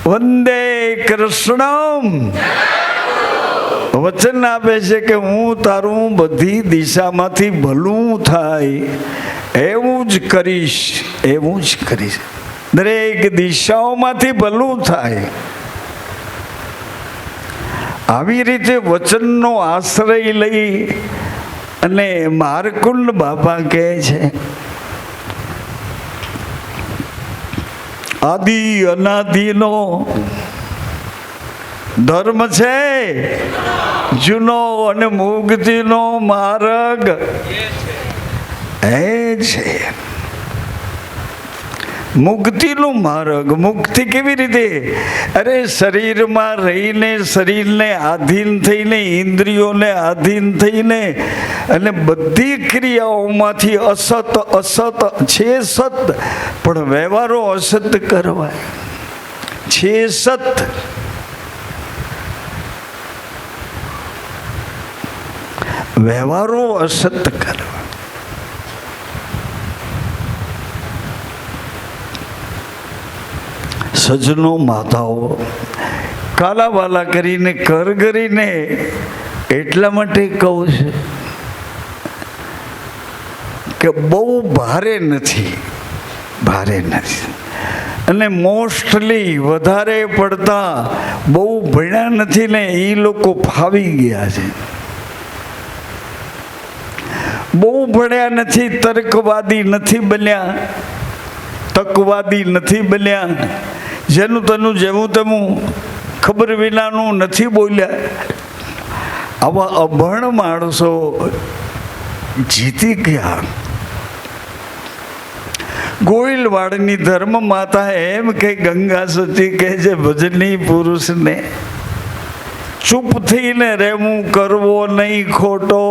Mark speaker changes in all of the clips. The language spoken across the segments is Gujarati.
Speaker 1: વંદે કૃષ્ણમ. વચન આપે છે કે હું તારું બધી દિશામાંથી ભલું થાય એવું જ કરીશ, એવું જ કરીશ. દરેક દિશાઓમાંથી ભલું થાય. આવી રીતે વચનનો આશ્રય લઈ અને મારકુંડ બાપા કહે છે આદિ અનાદિનો ધર્મ છે જૂનો અને મુક્તિનો માર્ગ એ છે. મુક્તિનો માર્ગ. મુક્તિ કેવી રીતે? અરે શરીરમાં રહીને, શરીરને આધીન થઈને, ઇન્દ્રિયોને આધીન થઈને અને બધી ક્રિયાઓમાંથી અસત અસત છે સત, પણ વ્યવહારો અસત કરવાય છે સત. વ્યવહારો અસત કરવા. સજનો માતાઓ કાલાવાલા કરીને કર કરીને એટલા માટે કહું છું કે બહુ ભારે નથી, ભારે નથી. અને મોસ્ટલી વધારે પડતા બહુ ભણ્યા નથી ને એ લોકો ફાવી ગયા છે. બહુ ભણ્યા નથી, તર્કવાદી નથી બન્યા, તકવાદી નથી બન્યા, જેનું તેનું જેવું તેવું ખબર વિનાનું નથી બોલ્યા. આવા અભણ માણસો જીતી ગયા. ગોયલવાડની ધર્મ માતા એમ કે ગંગા સતી કહે છે ભજની પુરુષને ચૂપ થઈને રહેવું, કરવો નહીં ખોટો.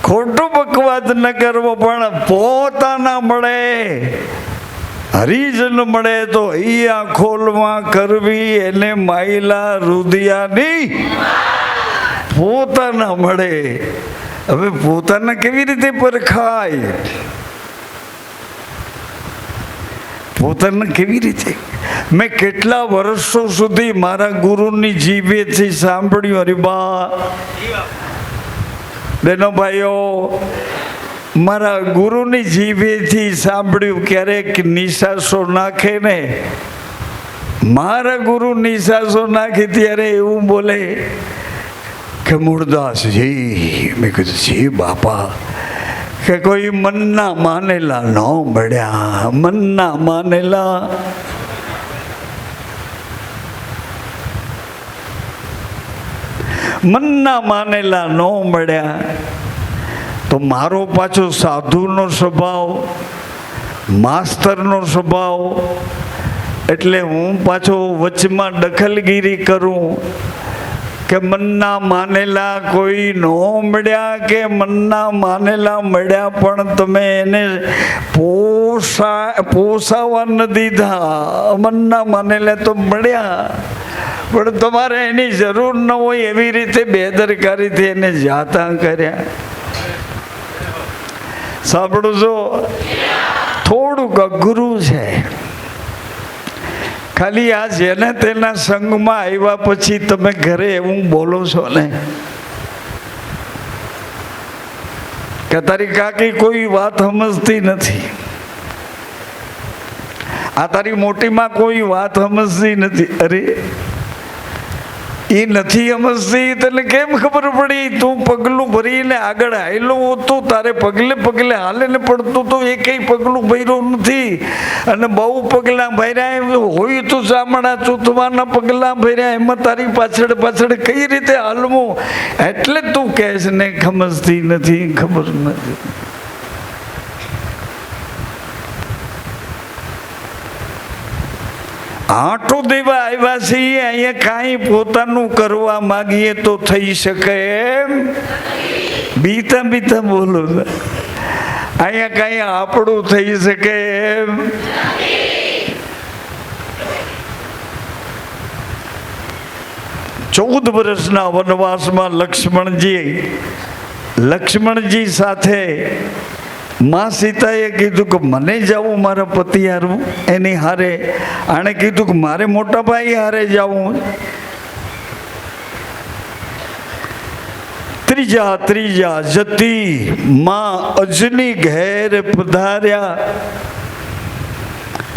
Speaker 1: ખોટો બકવાદ ન કરવો, પણ પોતાના મળે, હરિજન મળે તો અહીંયા ખોલમાં કરવી એને માયલા રુદિયાની. પોતાના મળે. હવે પોતાના કેવી રીતે પરખાય? પોતાના કેવી રીતે? મેં કેટલા વર્ષો સુધી મારા ગુરુની જીભેથી સાંભળ્યું. અરે બા બહેનો ભાઈઓ, મારા ગુરુની જીભેથી સાંભળ્યું. ક્યારેક નિશાસો નાખે ને, મારા ગુરુ નિશાસો નાખે ત્યારે એવું બોલે કે મૂળદાસજી. મેં કીધું જી બાપા. કે કોઈ મનના માનેલા ન મળ્યા, મનના માનેલા. મનના માનેલા ન મળ્યા તો મારો પાછો સાધુનો સ્વભાવ, માસ્તરનો સ્વભાવ, એટલે હું પાછો વચમાં દખલગીરી કરું કે મનના માનેલા કોઈ ન મળ્યા કે મનના માનેલા મળ્યા પણ તમે એને પોસાવા ન દીધા. મનના માનેલા તો મળ્યા પણ તમારે એની જરૂર ન હોય એવી રીતે બેદરકારીથી એને જાતા કર્યા. સાંભળો છો? થોડુંક અઘરું છે. ખાલી આ જેને તેના સંગમાં આવ્યા પછી તમે ઘરે એવું બોલો છો ને કે તારી કાકી કોઈ વાત સમજતી નથી, આ તારી મોટીમાં કોઈ વાત સમજતી નથી. અરે એ નથી સમજતી તને કેમ ખબર પડી? તું પગલું ભરીને આગળ હાયલું હતું, તારે પગલે પગલે હાલે ને પડતું તો એ કઈ પગલું ભર્યું નથી. અને બહુ પગલાં ભર્યા હોય તો ચામડા ચૂથવાના પગલાં ભર્યા, એમાં તારી પાછળ પાછળ કઈ રીતે હાલવું? એટલે તું કહેશ ને સમજતી નથી, ખબર નથી. આંટો દેવા આવ્યા છીએ અહીંયા, કાંઈ પોતાનું કરવા માગીએ તો થઈ શકે એમ? બીતા બીતા બોલો. અહીંયા કાંઈ આપણું થઈ શકે એમ? 14 વર્ષના વનવાસમાં લક્ષ્મણજી સાથે માં સીતાએ કીધું કે મને જવું મારા પતિ હારું એની હારે. આણે કીધું કે મારે મોટા ભાઈ હારે જવું. ત્રીજા જતી માં અજની ઘેર પધાર્યા.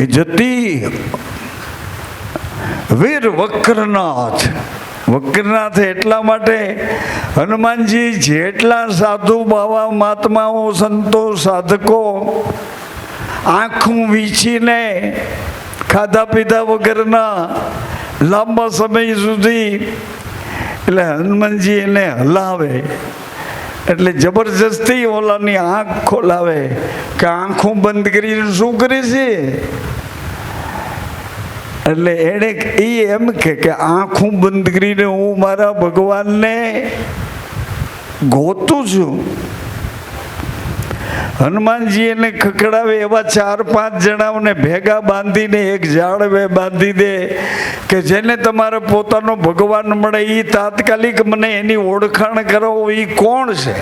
Speaker 1: એ જતી વીર વક્રનાથ. વક્રનાથ એટલા માટે હનુમાનજી જેટલા સાધુ બાવા મહાત્માઓ સંતો સાધકો આંખું વીંચીને ખાધા પીધા વગરના લાંબા સમય સુધી એટલે હનુમાનજી એને હલાવે એટલે જબરજસ્તી ઓલાની આંખ ખોલાવે કે આંખો બંધ કરીને શું કરે છે. એટલે એણે એ એમ કે આંખું બંધ કરીને હું મારા ભગવાનને ગોતું છું. હનુમાનજી એને ખકડાવે એવા 4-5 જણાઓને ભેગા બાંધીને એક ઝાડવે બાંધી દે કે જેને તમારે પોતાનો ભગવાન મળે એ તાત્કાલિક મને એની ઓળખાણ કરો. એ કોણ છે?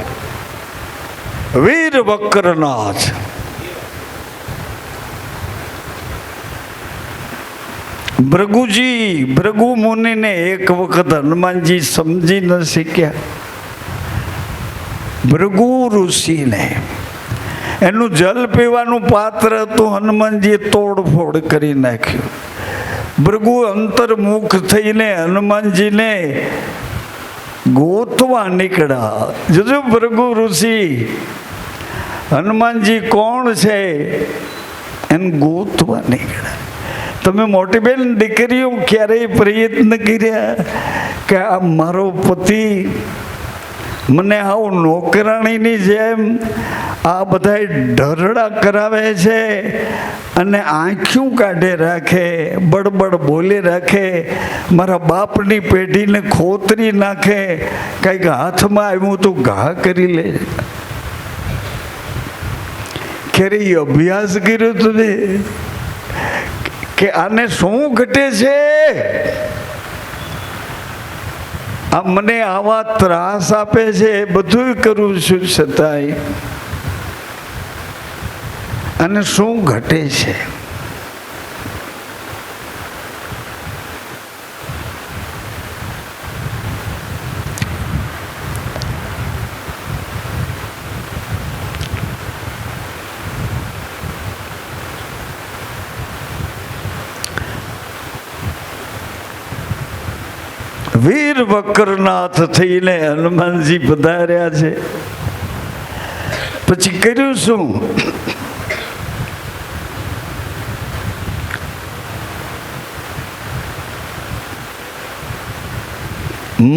Speaker 1: વીર વક્રનાથ. ભૃગુ મુનિને એક વખત હનુમાનજી સમજી ન શક્યા. ભૃગુ ઋષિને એનું જલ પીવાનું પાત્ર હતું, હનુમાનજીએ તોડફોડ કરી નાખ્યું. ભૃગુ અંતર્મુખ થઈને હનુમાનજીને ગોતવા નીકળ્યા. જોજો ભૃગુ ઋષિ હનુમાનજી કોણ છે એને ગોતવા નીકળ્યા. તમે મોટી બેન દીકરીઓ ક્યારેય પ્રયત્ન કર્યા કે આ મારો પતિ મને આવું નોકરાણીની જેમ આ બધા ઢરડા કરાવે છે અને આંખ્યું કાઢે રાખે, બડબડ બોલે રાખે, મારા બાપની પેઢીને ખોતરી નાખે, કંઈક હાથમાં આવ્યું તો ઘા કરી લે. ક્યારે અભ્યાસ કર્યો તમે કે આને શું ઘટે છે? આ મને આવા ત્રાસ આપે છે, બધું કરું છું છતાંય અને શું ઘટે છે? વીર વક્રનાથ થઈને હનુમાનજી પધાર્યા છે. પછી કર્યું શું?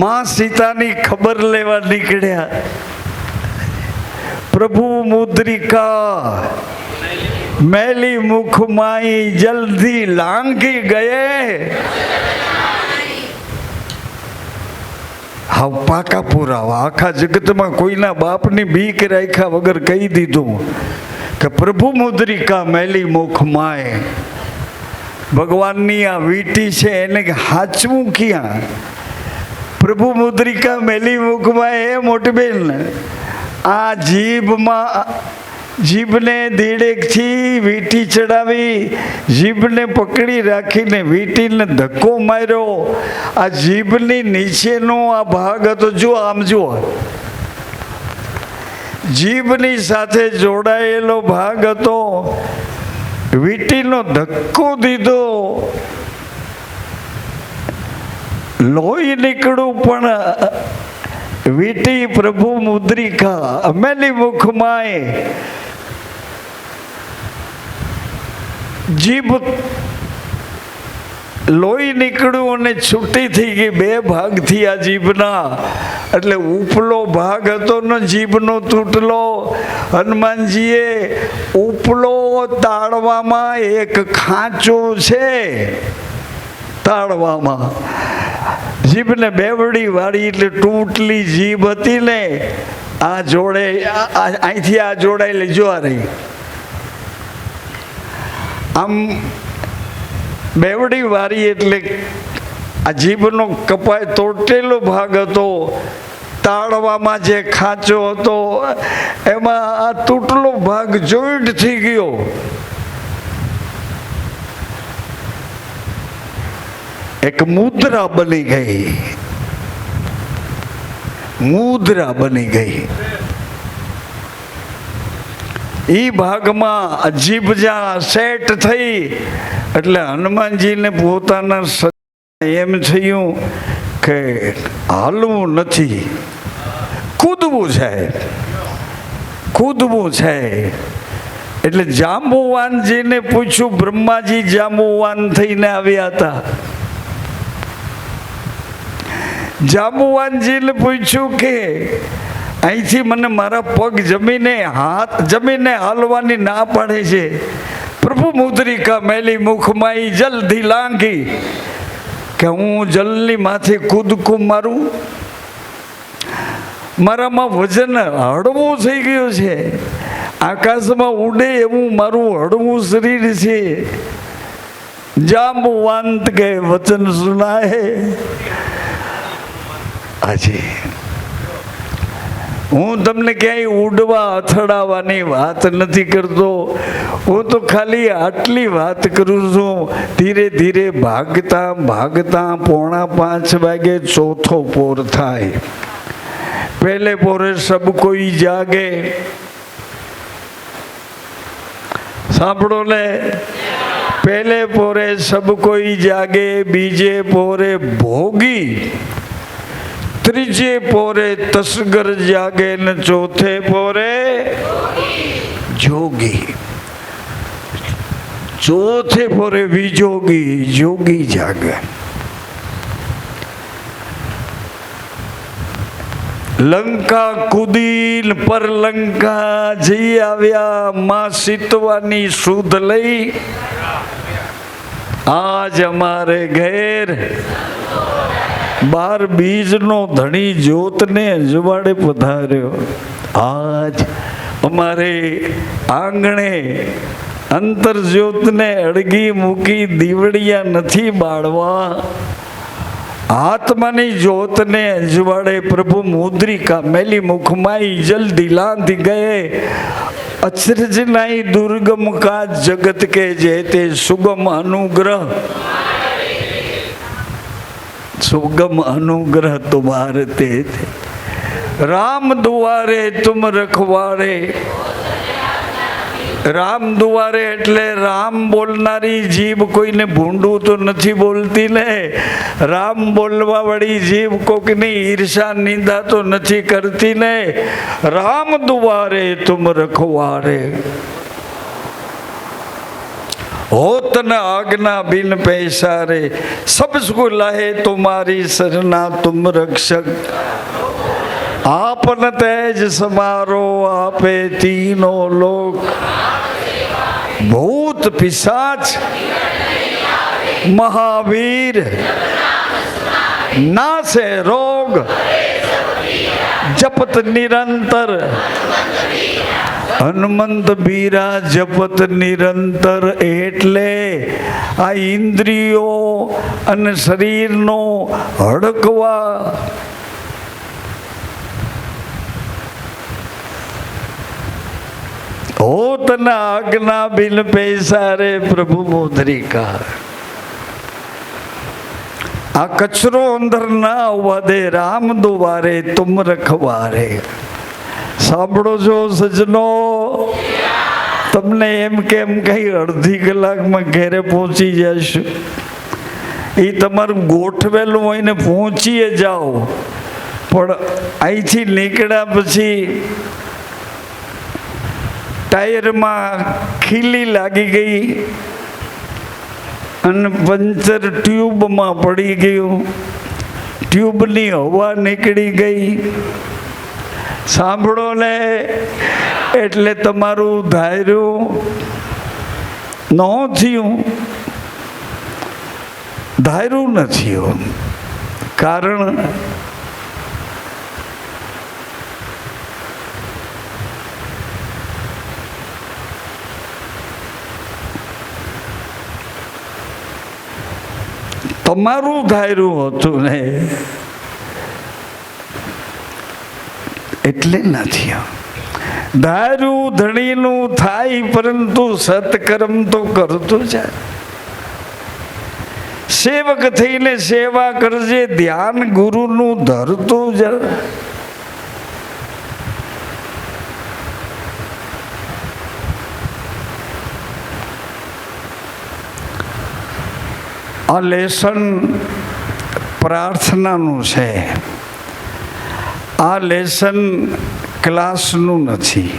Speaker 1: માં સીતાની ખબર લેવા નીકળ્યા. પ્રભુ મુદ્રિકા મેલી મુખ માઈ જલ્દી લાંઘી ગયે. હા, પાકા પુરાવા આખા જગતમાં કોઈના બાપની બીક રાખ્યા વગર કહી દીધું કે પ્રભુ મુદ્રિકા મેલી મુખ માય. ભગવાનની આ વીટી છે એને હાચવું ક્યાં? પ્રભુ મુદ્રિકા મેલી મુખમાં. એ મોટી બેન આ જીભને દીડેકથી વીટી ચડાવી, જીભને પકડી રાખીને વીટીને ધક્કો માર્યો. આ જીભની નીચેનો આ ભાગ હતો, જો આમ જુઓ, જીભની સાથે જોડાયેલો ભાગ હતો. વીટીનો ધક્કો દીધો, લોહી નીકળ્યું, પણ વીટી પ્રભુ મુદ્રિકા અમેલી મુખમાય. જીભ લોહી નીકળ્યું અને છૂટી થઈ ગઈ બે ભાગથી આ જીભના. એટલે ઉપલો ભાગ હતો ને જીભનો તૂટલો. હનુમાનજીએ ઉપલો તાળવામાં એક ખાંચો છે, તાળવામાં જીભને બેવડી વાળી એટલે તૂટલી જીભ હતી ને આ જોડે, અહીંથી આ જોડાયેલી જો આ રહી, આમ બેવડી વાળી એટલે આ જીભનો કપાય તોટેલો ભાગ હતો. તાળવામાં જે ખાંચો હતો એમાં આ તૂટલો ભાગ જોઈન્ટ થઈ ગયો. એક મુદ્રા બની ગઈ, મુદ્રા બની ગઈ. એ ભાગમાં જીભ જ્યાં સેટ થઈ એટલે હનુમાનજીને પોતાના એમ થયું કે હાલવું નથી, કૂદવું છે, કૂદવું છે. એટલે જાંબુવાનજીને પૂછ્યું, બ્રહ્માજી જાંબુવાન થઈને આવ્યા હતા. જાંબુવાનજીને પૂછ્યું કે અહીંથી મને મારા પગ જમીને હાલવાની ના પાડે છે. પ્રભુ મુદ્રિકા મેલી મુખમાં જલ્દી લાંઘી કે હું જલની માથે કૂદકું મારું. મારામાં વજન હળવું થઈ ગયું છે, આકાશમાં ઉડે એવું મારું હળવું શરીર છે. જાંબુવાંત કે વચન સુનાય. આજે હું તમને ક્યાંય ઉડવા અથડાવાની વાત નથી કરતો, હું તો ખાલી આટલી વાત કરું છું. ધીરે ધીરે ભાગતા ભાગતા 4:45 વાગે ચોથો પોર થાય. પહેલે પોરે સબ કોઈ જાગે. સાંભળો ને, પહેલે પોરે સબ કોઈ જાગે, બીજે પોરે ભોગી, ત્રીજે પોરે તસગર જાગે ને ચોથે પોરે જોગી. ચોથે પોરે વિજોગી, જોગી જાગે. લંકા કુદીન પર લંકા જઈ આવ્યા માં સીતવાની સુધ લઈ. આજ અમારે ઘેર 12 બીજનો ધણી જ્યોતને અજવાડે પધાર્યો. આજ અમારે આંગણે અંતર જ્યોતને અડગી મૂકી દીવડિયા નથી બાળવા. આત્માની જ્યોતને અજવાડે પ્રભુ મુદ્રિકા મેલી મુખમાં જલ્દી લાંધી ગયે. અચરજ નાઈ દુર્ગમ કાજ જગત કે જેતે સુગમ અનુગ્રહ, सुगम अनुग्रह तुम्हारे ते थे. राम दुआरे तुम रखवारे. રામ દુવારે એટલે રામ બોલનારી જીભ કોઈને ભૂંડું તો નથી બોલતી ને. રામ બોલવા વાળી જીભ કોકની ઈર્ષા નિંદા તો નથી કરતી ને. રામ દુવારે તુમ રખવારે. होत न आज्ञा बिन पैसारे, सबको लाहे तुम्हारी सरना तुम रक्षक. आपन तेज समारो आपे तीनों लोक, भूत पिशाच महावीर नासे रोग, जपत निरंतर હનુમંત બીરા જપત નિરંતર. એટલે આ ઇન્દ્રિયો અને શરીરનો હડકવા હોત ના આજ્ઞા બિન પૈસા રે પ્રભુ મોદરિકા. આ કચરો અંદર ના આવવા દે. રામ દુવારે તુમ રખવારે. સાંભળો છો સજનો, તમને એમ કેમ કઈ અડધી કલાકમાં ઘેરે પહોંચી જશો. એ તમારું ગોઠવેલું હોય ને પહોંચીએ જાઓ, પણ અહીંથી નીકળ્યા પછી ટાયરમાં ખીલી લાગી ગઈ અને પંચર ટ્યુબમાં પડી ગયું. ટ્યુબની હવા નીકળી ગઈ. સાંભળો ને, એટલે તમારું ધાર્યું ન થયું, ધાર્યું નથી. કારણ તમારું ધાર્યું હતું ને. એટલે નથી. ધાર્યું ધણીનું થાય, પરંતુ સત્કર્મ તો કરતું જાય. સેવક થઈને સેવા કરજે, ધ્યાન ગુરુનું ધરતું જાય. આ લેસન પ્રાર્થનાનું છે. આ લેસન ક્લાસનું નથી.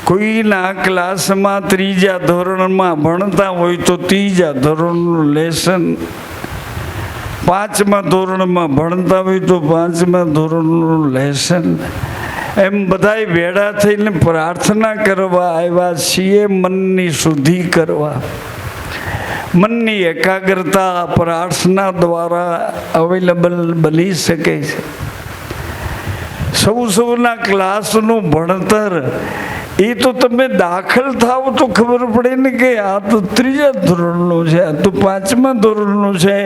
Speaker 1: કોઈના ક્લાસમાં ત્રીજા ધોરણમાં ભણતા હોય તો ત્રીજા ધોરણનું લેસન, પાંચમા ધોરણમાં ભણતા હોય તો પાંચમા ધોરણનું લેસન, એમ બધાય ભેળા થઈને પ્રાર્થના કરવા આવ્યા છીએ. મનની શુદ્ધિ કરવા, મનની એકાગ્રતા પ્રાર્થના દ્વારા અવેલેબલ બની શકે છે. સૌના ક્લાસનું ભણતર એ તો તમે દાખલ થાવ તો ખબર પડે ને કે આ તો ત્રીજા ધોરણનું છે, આ તો પાંચમા ધોરણનું છે,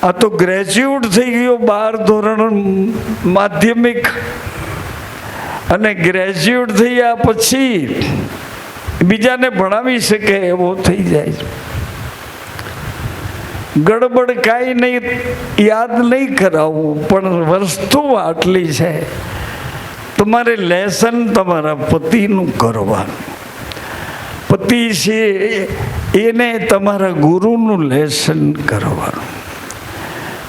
Speaker 1: આ તો ગ્રેજ્યુએટ થઈ ગયો 12 ધોરણ માધ્યમિક, અને ગ્રેજ્યુએટ થયા પછી બીજાને ભણાવી શકે એવો થઈ જાય. ગડબડ કાંઈ નહીં, યાદ નહીં કરાવવું, પણ વસ્તુ આટલી છે. તમારે લેસન તમારા પતિનું કરવાનું. પતિ છે એને તમારા ગુરુનું લેસન કરવાનું.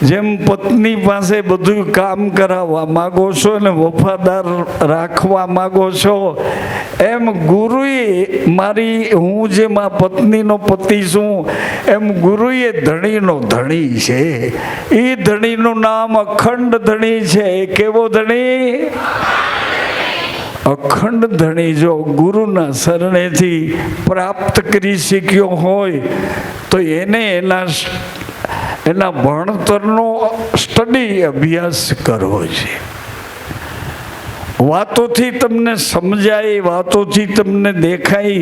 Speaker 1: જેમ પત્ની પાસે બધું કામ કરાવવા માગો છો અને વફાદાર રાખવા માગો છો, એમ ગુરુએ હું જેમ આ પત્નીનો પતિ છું, એમ ગુરુએ ધણીનો ધણી છે. એ ધણીનું નામ અખંડ ધણી છે. કેવો ધણી? અખંડ ધણી. જો ગુરુના શરણેથી પ્રાપ્ત કરી શક્યો હોય તો એને એના ભણતરનો સ્ટડી અભ્યાસ કરવો છે. વાતોથી તમને સમજાય, વાતોથી તમને દેખાય,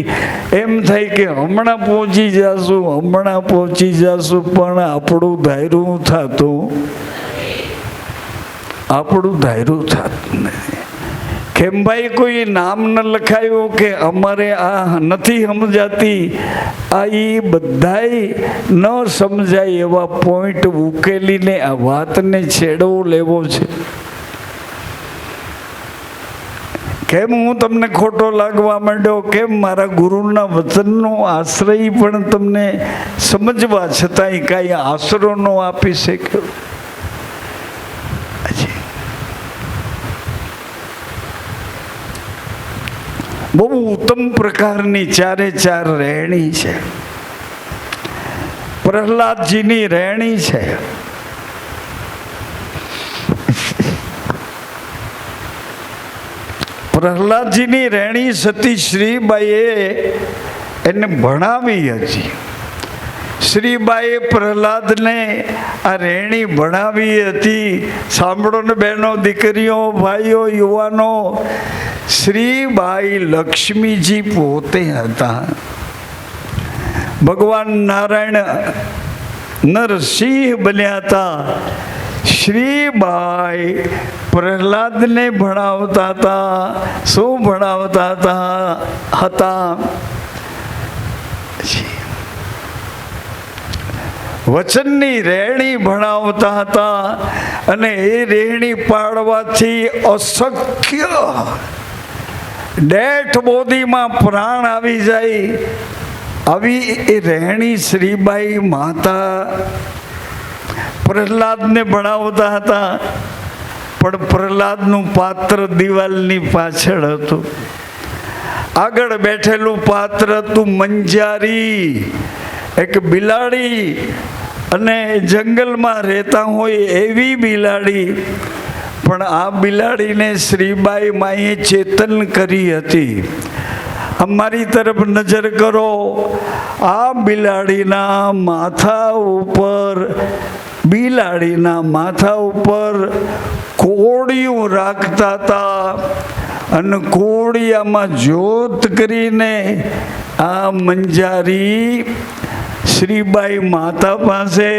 Speaker 1: એમ થાય કે હમણાં પહોંચી જશું, હમણાં પહોંચી જશું, પણ આપણું ધાર્યું થતું નથી. કેમ ભાઈ કોઈ નામ ન લખાયું કે અમારે આ નથી સમજાતી? આ એ બધાય ન સમજાય એવા પોઈન્ટ ઉકેલીને આ વાતને છેડો લેવો છે. કેમ હું તમને ખોટો લાગવા માંડ્યો? કેમ મારા ગુરુના વચનનો આશ્રય પણ તમને સમજવા છતાંય કાંઈ આશરો ન આપી શક્યો? બહુ ઉત્તમ પ્રકારની 4 રહેણી છે. પ્રહલાદજીની રહેણી છે. પ્રહલાદજીની રહેણી સતી શ્રીબાઈએ એને ભણાવી હતી. શ્રીબાઈએ પ્રહલાદને આ રહેણી ભણાવી હતી. સાંભળો ને બહેનો, દીકરીઓ, ભાઈઓ, યુવાનો, શ્રીબાઈ લક્ષ્મીજી પોતે હતા. ભગવાન નારાયણ નરસિંહ બન્યા હતા. શ્રીબાઈ પ્રહલાદને ભણાવતા હતા. શું ભણાવતા હતા? વચનની રહેણી ભણાવતા હતા. અને એ રહેણી પાડવાથી અશક્ય ડેથ બોડીમાં પ્રાણ આવી જાય આવી એ રહેણી શ્રીબાઈ માતા પ્રહલાદને ભણાવતા હતા. પણ પ્રહલાદનું પાત્ર દિવાલની પાછળ હતું. આગળ બેઠેલું પાત્ર હતું મંજારી, એક બિલાડી, અને જંગલમાં રહેતા હોય એવી બિલાડી. પણ આ બિલાડીને શ્રીબાઈ માએ ચેતન કરી હતી. અમારી તરફ નજર કરો. આ બિલાડીના માથા ઉપર કોળિયું રાખતા હતા. અને કોળિયામાં જ્યોત કરીને આ મંજારી શ્રીબાઈ માતા પાસે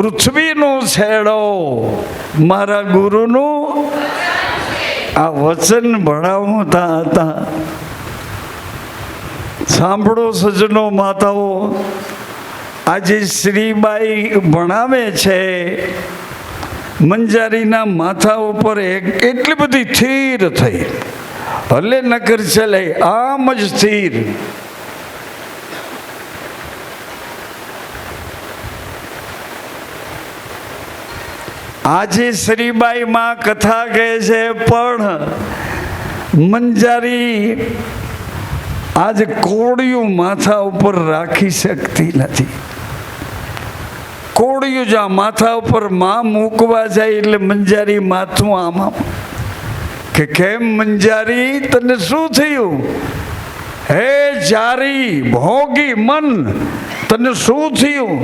Speaker 1: પૃથ્વીનો છેડો મારા ગુરુનું આ વચન ભણાવતા હતા. સાંભળો સજ્જનો, માતાઓ, આજે શ્રીબાઈ ભણાવે છે. મંજારીના માથા ઉપર એટલી બધી સ્થિર થઈ, હલે નકર ચલે, આમ જ સ્થિર. આજે શ્રીબાઈ માં કથા કહે છે, પણ મંજારી આજ કોળિયું માથા ઉપર રાખી શકતી નથી. કોળિયું જ્યાં માથા ઉપર માં મૂકવા જાય એટલે મંજારી માથું આમ કે કેમ મંજારી, તને શું થયું? હે જારી ભોગી મન, તને શું થયું?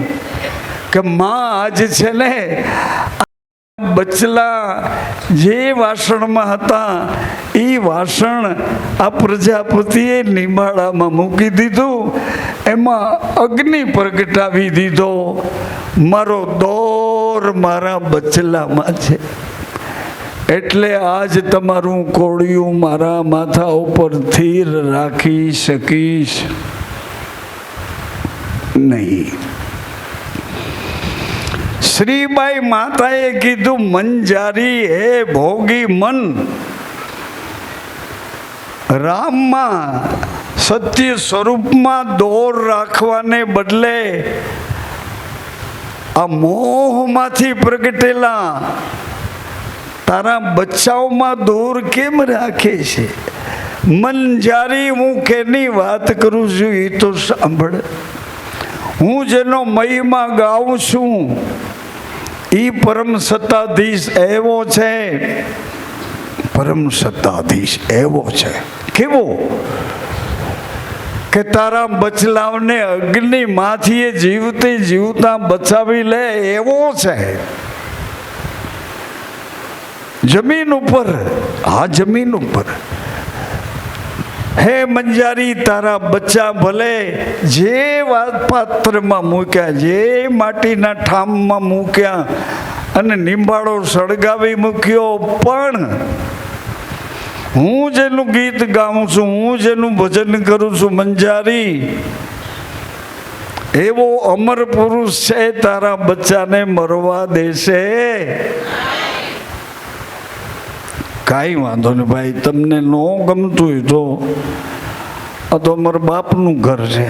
Speaker 1: કે માં આજ છે ને બચલા જે વાસણમાં હતા એ વાસણ આ પ્રજાપતિએ નિમાળામાં મૂકી દીધું, એમાં અગ્નિ પ્રગટાવી દીધો. મારો દોર મારા બચલામાં છે, એટલે આજ તમારું કોળિયું મારા માથા ઉપર સ્થિર રાખી શકીશ નહીં. શ્રીબાઈ માતાએ કીધું, મંજારી હે ભોગી મન, રામમાં સત્ય સ્વરૂપમાં દોર રાખવાને બદલે આ મોહમાંથી પ્રગટેલા તારા બચ્ચાઓમાં દોર કેમ રાખે છે? મંજારી, હું કેની વાત કરું છું એ તો સાંભળ. હું જેનો મહિમા ગાઉં છું એ પરમ સત્તાધીશ એવો છે, પરમ સત્તાધીશ એવો છે. કેવો? કે તારા બચલાવને અગ્નિમાંથી જીવતે જીવતા બચાવી લે એવો છે. જમીન ઉપર, હા જમીન ઉપર. હે મંજારી, તારા બચ્ચા ભલે જે પાત્રમાં મૂક્યા, જે માટીના ઠામમાં મૂક્યા અને નિંબાળો સળગાવી મૂક્યો, પણ હું જેનું ગીત ગાઉં છું, હું જેનું ભજન કરું છું મંજારી, એવો અમર પુરુષ છે, તારા બચ્ચાને મરવા દેશે? કાંઈ વાંધો નહીં ભાઈ, તમને ન ગમતું હોય તો આ તો અમારા બાપનું ઘર છે.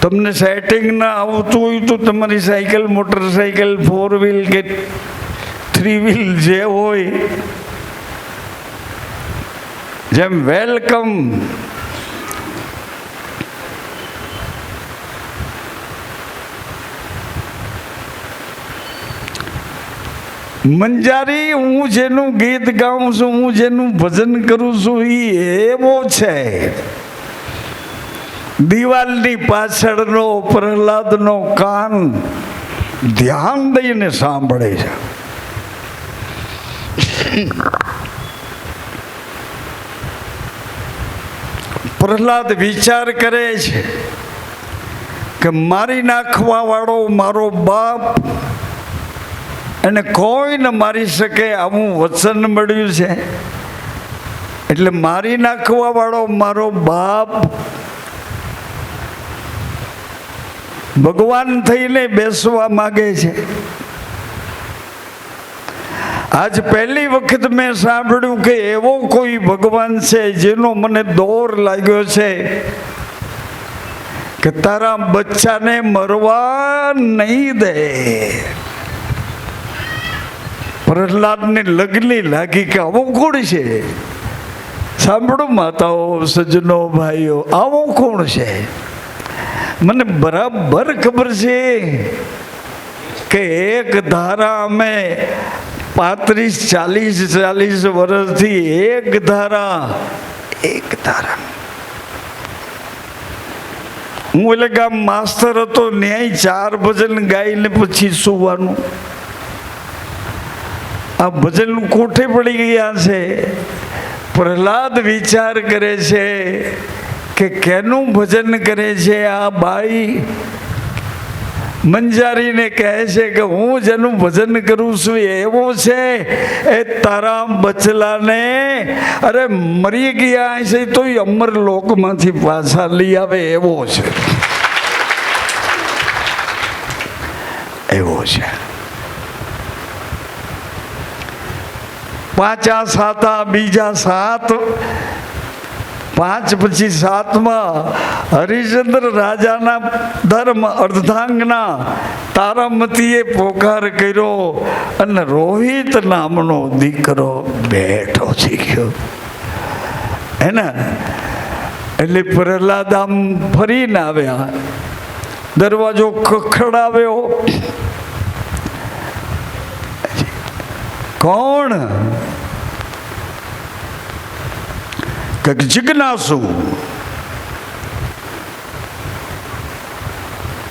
Speaker 1: તમને સેટિંગ ના આવતું હોય તો તમારી સાયકલ, મોટરસાયકલ, 4 વ્હીલ કે 3 વ્હીલ જે હોય, જેમ વેલકમ. મંજારી, હું જેનું ગીત ગાઉં છું, હું જેનું ભજન કરું છું એ એવો છે. દિવાલની પાછળનો પ્રહલાદનો કાન ધ્યાન દઈને સાંભળે છે. પ્રહલાદ વિચાર કરે છે કે મારી નાખવા વાળો મારો બાપ, એને કોઈ ન મારી શકે આવું વચન મળ્યું છે, એટલે મારી નાખવા વાળો મારો બાપ ભગવાન થઈને બેસવા માગે છે. આજ પહેલી વખત મેં સાંભળ્યું કે એવો કોઈ ભગવાન છે જેનો મને દોર લાગ્યો છે કે તારા બચ્ચાને મરવા નહીં દે. પ્રહલાદને લગની લાગી કે આવો કોણ છે? સાંભળો માતાઓ, સજ્જનો, ભાઈઓ, આવો કોણ છે? મને બરાબર ખબર છે કે એક ધારા અમે 35-40 વર્ષથી એક ધારા હું એટલે ગામ માસ્તર હતો, ન્યાય 4 ભજન ગાઈને પછી સુવાનું. આ ભજન કોઠે પડી ગયા છે. પ્રહલાદ વિચાર કરે છે કે કેનું ભજન કરે છે આ બાઈ, મંજારીને કહે છે કે હું જેનું ભજન કરું છું એવો છે એ તારા બચલાને અરે મરી ગયા છે તો અમર લોકમાંથી પાછા લઈ આવે એવો છે, એવો છે. પાંચા સાતા બીજા સાત, પાંચ પછી સાતમાં હરિશ્ચંદ્ર રાજાના ધર્મ અર્ધાંગના તારામતીએ પોકાર કર્યો અને રોહિત નામનો દીકરો બેઠો શીખ્યો એને. એટલે પ્રહલાદ આમ ફરીને આવ્યા, દરવાજો ખખડાવ્યો. કોણ? કે જિજ્ઞાસુ.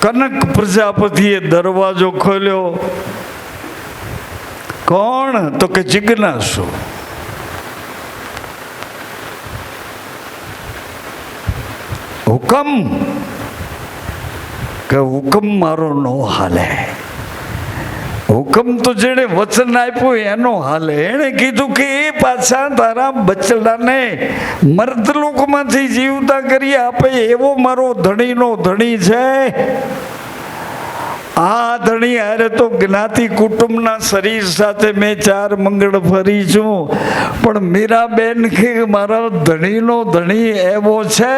Speaker 1: કનક પ્રજાપતિએ દરવાજો ખોલ્યો. કોણ? તો કે જિજ્ઞાસુ. હુકમ? કે હુકમ મારો નો હાલે. હુકમ તો જેણે વચન આપ્યું એનો હાલે. એણે કીધું કે એ પાછા તારા બચડાને મર્દલોકમાંથી જીવતા કરી આપે એવો મારો ધણીનો ધણી છે. આ ધણી હારે તો જ્ઞાતિ કુટુંબના શરીર સાથે મેં 4 મંગળ ફરી છું, પણ મીરાબેન કે મારા ધણીનો ધણી એવો છે.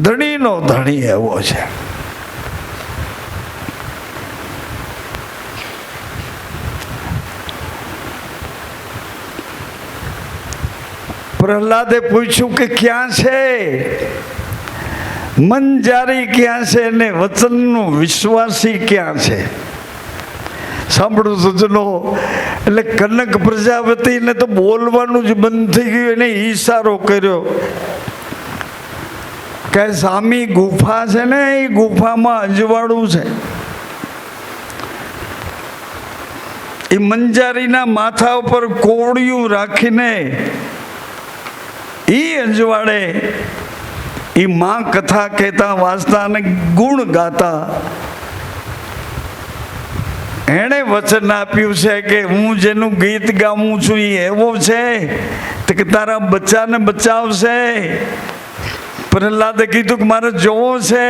Speaker 1: ધણીનો ધણી એવો છે. પ્રહલાદે પૂછ્યું કે ક્યાં છે? મંજારી ક્યાં છે ને વચનનું વિશ્વાસી ક્યાં છે? સાંભળો સજ્જનો. એટલે કનક પ્રજાપતિને તો બોલવાનું જ બંધ થઈ ગયું. એને ઈશારો કર્યો કે સામી ગુફા છે ને, એ ગુફામાં અજવાળું છે. એ મંજારીના માથા ઉપર કોળિયું રાખીને એ અજવાળે એ માં કથા કહેતા વાંચતા અને ગુણ ગાતા. એણે વચન આપ્યું છે કે હું જેનું ગીત ગાઉં છું એ એવો છે કે તારા બચ્ચાને બચાવશે. પ્રહલાદે કીધું કે મારે જોવો છે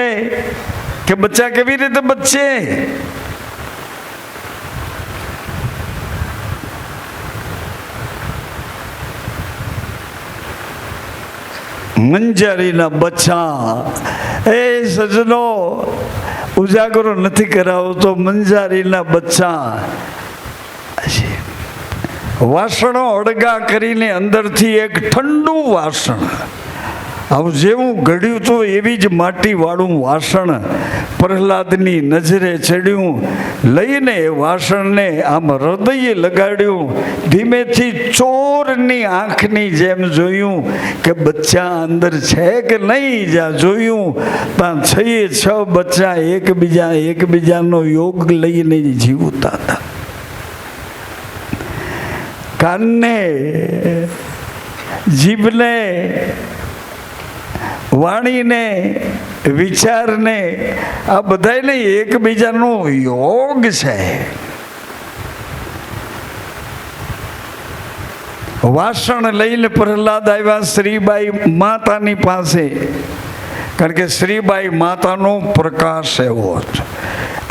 Speaker 1: કે બચ્ચા કેવી રીતે બચશે. મંજારીના બચ્ચા એ સજનો ઉજાગરો નથી કરાવતો. મંજારીના બચ્ચા વાસણો અળગા કરીને અંદરથી એક ઠંડુ વાસણ, આવું જેવું ઘડ્યું હતું એવી જ માટીવાળું વાસણ પ્રહલાદની નજરે ચડ્યું. લઈને એ વાસણને આમ હૃદયે લગાડ્યું. ધીમેથી ચોરની આંખની જેમ જોયું કે બચ્ચા અંદર છે કે નહીં. જ્યાં જોયું ત્યાં 6 બચ્ચા એકબીજાનો યોગ લઈને જીવતા હતા. કાનને, જીભને, વાણીને, વિચારને, આ બધાને એકબીજાનો યોગ છે. વાસણ લઈને પ્રહલાદ આવ્યા શ્રીબાઈ માતાની પાસે, કારણ કે શ્રીબાઈ માતાનો પ્રકાશ એવો હતો.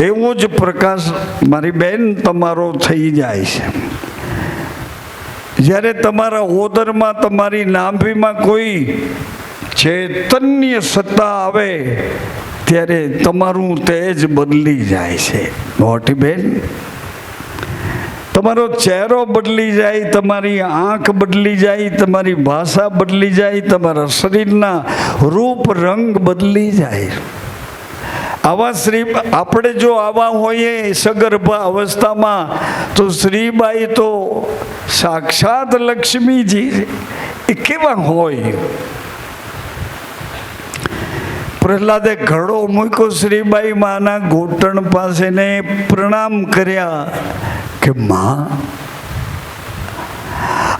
Speaker 1: એવો જ પ્રકાશ મારી બેન તમારો થઈ જાય છે. જ્યારે તમારા ઓદરમાં, તમારી નાભીમાં કોઈ ચૈતન્ય સત્તા આવે ત્યારે તમારું તેજ બદલી જાય છે. મોટી બેન, તમારો ચહેરો બદલી જાય, તમારી આંખ બદલી જાય, તમારી ભાષા બદલી જાય, તમારા શરીરના રૂપ રંગ બદલી જાય. આવા આપણે જો આવા હોઈએ સગર્ભ અવસ્થામાં તો શ્રીબાઈ તો સાક્ષાત લક્ષ્મીજી એ કેવા હોય. પ્રહલાદે ઘડો મૂક્યો શ્રીબાઈ માના ઘૂંટણ પાસે ને પ્રણામ કર્યા કે માં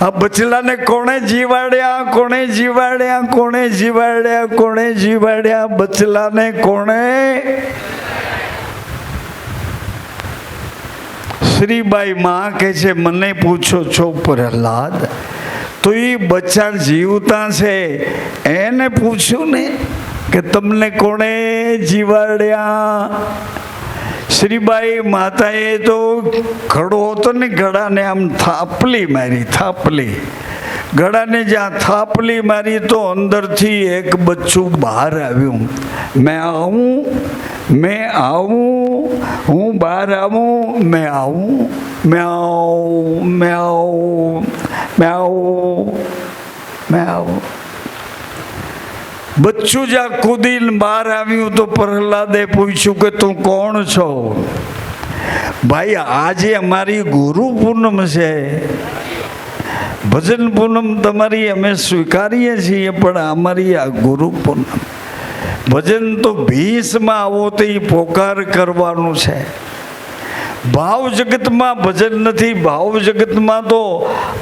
Speaker 1: આ બચલાને કોણે જીવાડ્યા, કોણે જીવાડ્યા, કોણે જીવાડ્યા, કોણે જીવાડ્યા? બચલાને કોણે? શ્રીબાઈ માં કહે છે, મને પૂછો છો પ્રહલાદ, તો એ બચ્ચા જીવતા છે એને પૂછ્યું ને કે તમને કોણે જીવાડ્યા? શ્રીબાઈ માતાએ તો ઘડો હતો ને, ઘડાને આમ થાપલી મારી, થાપલી. ઘડાને જ્યાં થાપલી મારી તો અંદરથી એક બચ્ચું બહાર આવ્યું. મેં આવું, મેં આવું, હું બહાર આવું, મેં આવું, મેં આવું, મેં આવું, મેં આવું, મેં આવું. બચ્ચું જ્યાં કૂદીને બહાર આવ્યું તો પ્રહલાદે પૂછ્યું કે તું કોણ છો? ભાઈ આજે અમારી ગુરુ પૂનમ છે, ભજન પૂનમ તમારી અમે સ્વીકારીએ છીએ, પણ અમારી આ ગુરુ પૂનમ. ભજન તો ભીષમાં આવો તો એ પોકાર કરવાનું છે. ભાવ જગતમાં ભજન નથી. ભાવ જગતમાં તો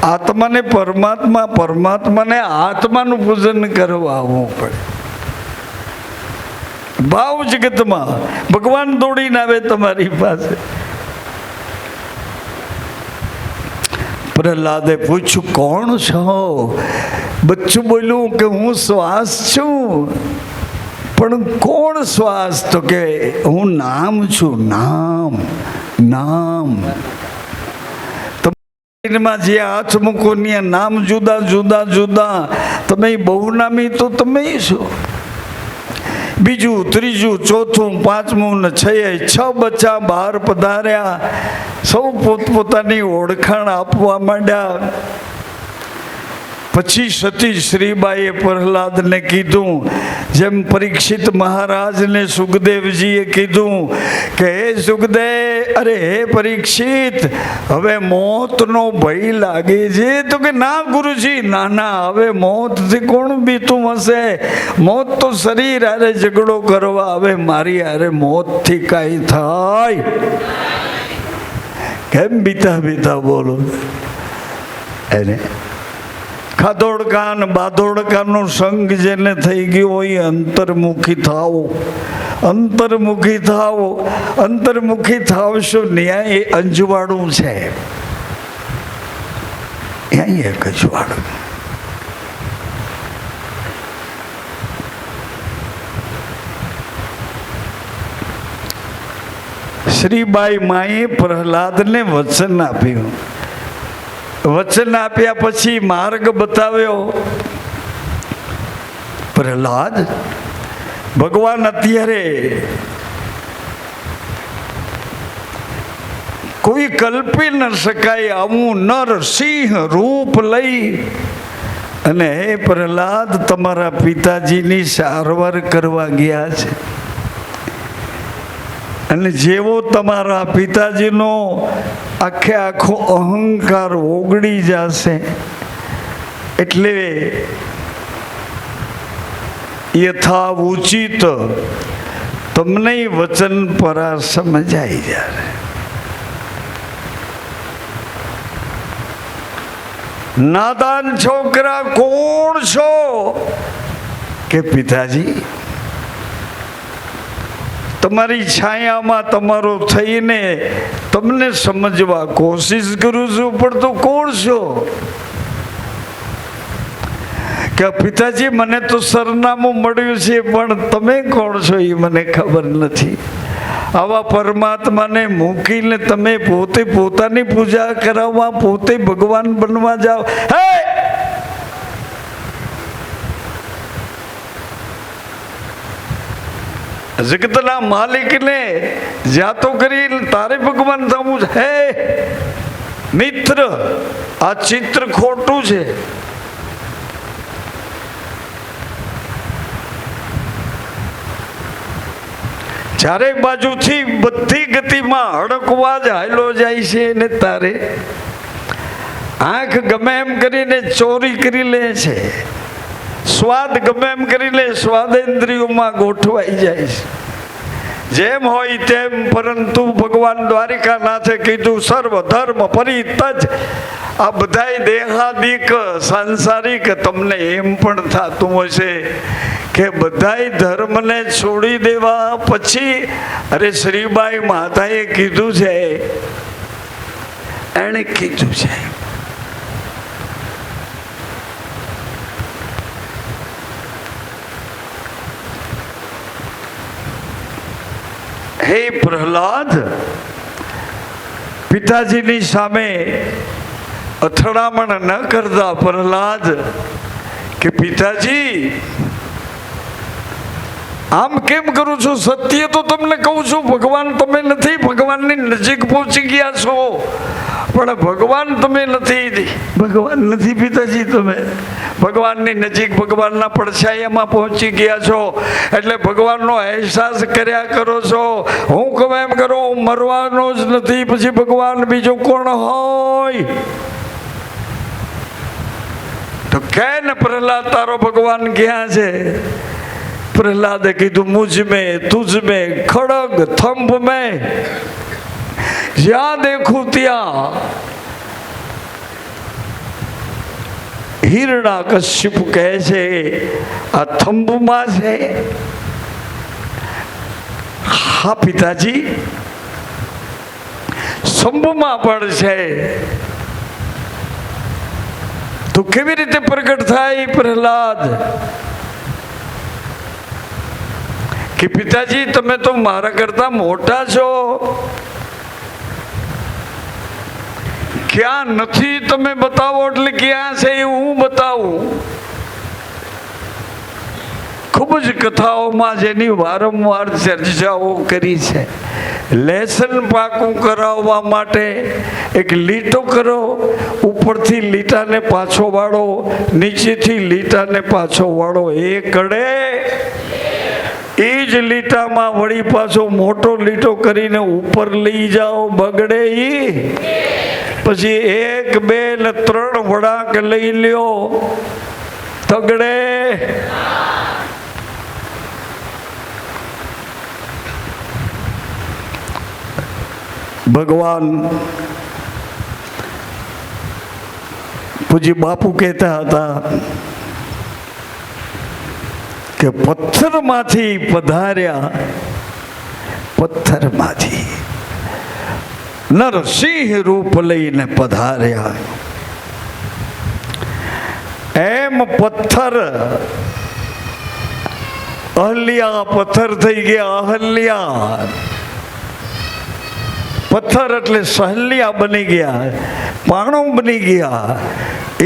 Speaker 1: આત્માને પરમાત્મા, પરમાત્માને આત્માનું પૂજન કરવા આવવું પડે. ભાવ જગતમાં ભગવાન દોડીને આવે તમારી પાસે. પ્રહલાદે પૂછ્યું કોણ છો? બચ્ચું બોલ્યું કે હું શ્વાસ છું. પણ કોણ શ્વાસ? તો કે હું નામ છું. નામ, નામ. માં જે હાથ મૂકો ને નામ જુદા જુદા જુદા. તમે બહુ નામી તો તમે છો. બીજું, ત્રીજું, ચોથું, પાંચમું ને છ બચ્ચા બહાર પધાર્યા. સૌ પોતપોતાની ઓળખાણ આપવા માંડ્યા. પછી સતી શ્રીબાઈએ પ્રહલાદને કીધું, જેમ પરીક્ષિત મહારાજને સુખદેવજીએ કીધું કે હે સુખદેવ, અરે હે પરીક્ષિત, હવે મોતનો ભય લાગે છે. તો કે ના ગુરુજી, ના ના, હવે મોતથી કોણ બીતું હશે? મોત તો શરીર હારે ઝઘડો કરવા, હવે મારી હારે મોતથી કાંઈ થાય? કેમ બીતા બીતા બોલો? એને ખાધોડકા બાધોડકાનો સંગ જેને થઈ ગયો હોય, અંતર્મુખી થાવો, અંતર્મુખી થાવો. અંતર્મુખી થાવશો ન્યાય અંજવાળું છે, અહીં એક અજવાળું. શ્રીબાઈ માએ પ્રહલાદને વચન આપ્યું. વચન આપ્યા પછી માર્ગ બતાવ્યો. પ્રહલાદ, ભગવાન અત્યારે કોઈ કલ્પી ન શકાય આવું નર સિંહ રૂપ લઈ અને હે પ્રહલાદ, તમારા પિતાજીની સારવાર કરવા ગયા છે. અને જેવો તમારા પિતાજીનો આખે આખો અહંકાર ઓગળી જશે, એટલે યથા ઉચિત તમને વચન પરા સમજાઈ જાય. નાદાન છોકરા, કોણ છો? કે પિતાજી, તમારી છાયામાં તમારો થઈને તમને સમજવા કોશિશ કરું છું, પણ તો કોણ છો? કે પિતાજી, મને તો સરનામું મળ્યું છે, પણ તમે કોણ છો એ મને ખબર નથી. આવા પરમાત્માને મૂકીને તમે પોતે પોતાની પૂજા કરાવવા, પોતે ભગવાન બનવા જાઓ. હે, જગતના માલિકને જાતો કરી તારે ભગવાન થવું છે. હે મિત્ર, આ ચિત્ર ખોટું છે. ચારે બાજુથી બધી ગતિમાં હડકવા જ હાલો જાય છે, ને તારે આંખ ગમે એમ કરીને ચોરી કરી લે છે. સ્વાદ ગમે એમ કરીને સ્વાદેન્દ્રિયોમાં ગોઠવાઈ જાય છે. જેમ હોય તેમ, પરંતુ ભગવાન દ્વારિકાનાથે કીધું સર્વ ધર્મ પરિત્યજ. આ બધાય દેહાદિક સાંસારિક, તમને એમ પણ થતું હશે કે બધાય ધર્મને છોડી દેવા. પછી અરે શ્રીબાઈ માતાએ કીધું છે, એણે કીધું છે હે પ્રહલાદ, પિતાજીની સામે અથડામણ ન કરતા. પ્રહલાદ કે પિતાજી આમ કેમ કરું છું? સત્ય તો તમને કહું છું, ભગવાન તમે નથી. ભગવાનની નજીક પહોંચી ગયા છો, પણ ભગવાન તમે નથી. ભગવાન નથી પિતાજી, તમે ભગવાનની નજીક, ભગવાનના પડછાયામાં પહોંચી ગયા છો, એટલે ભગવાનનો અહેસાસ કર્યા કરો છો. હું કહું એમ કરો, હું મરવાનો જ નથી, પછી ભગવાન બીજો કોણ હોય? તો કે ને પ્રહલાદ તારો ભગવાન ક્યાં છે? प्रहलादे कीधु मुझ में तुझ में खड़ग थंभ में, જ્યાં દેખું ત્યાં હિરણ્યકશ્યપ કહે છે આ થંભમાં છે. હા પિતાજી, શંભમાં પણ છે. તો કેવી રીતે પ્રગટ થાય પ્રહલાદ? કે પિતાજી તમે તો મારા કરતા મોટા છો, ક્યાં નથી તમે બતાવો, એટલે ક્યાં છે એ હું બતાવું. ખૂબ જ કથાઓમાં જેની વારંવાર ચર્ચાઓ કરી છે. લેસન પાકું કરાવવા માટે એક લીટો કરો, ઉપરથી લીટાને પાછો વાળો, નીચેથી લીટાને પાછો વાળો. એ કડે એ જ લીટામાં વળી પાછો મોટો લીટો કરીને ઉપર લઈ જાઓ, બગડે ઈ. પછી 1 2 ને 3 વળાંક લઈ લ્યો, તગડે. ભગવાન પૂજી બાપુ કહેતા હતા કે પથ્થરમાંથી પધાર્યા, પથ્થરમાંથી નરસિંહ રૂપ લઈને પધાર્યા. એમ પથ્થર અહલ્યા, પથ્થર થઈ ગયા અહલ્યા. પથ્થર એટલે સહલ્યા બની ગયા, પાણો બની ગયા.